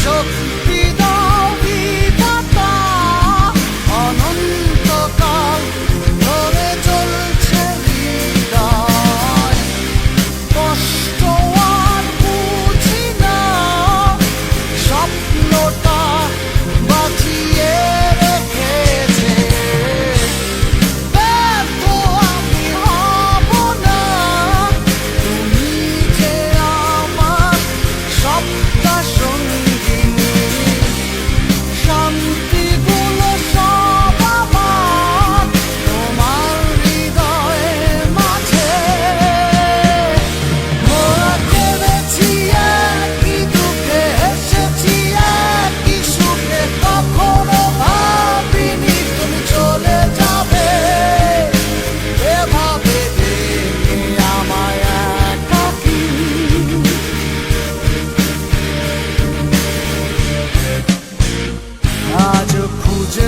শক্তি দাও বিধাতা, অনন্তকাল ধরে চলছে হৃদয়, কষ্ট আর বুঝি না, স্বপ্নটা বাঁচিয়ে রেখেছে। ব্যর্থ আমি হব না, তুমি যে আমার সবটা সঙ্গিনী, শান্তিগুলো সব আমার তোমার হৃদয়ের মাঝে। মোরা কেঁদেছি একই দুঃখে, হেসেছি একই সুখে, কখনো ভাবিনি তুমি চলে যাবে এভাবে দেখে আমায় একাকী। আজ খুঁজে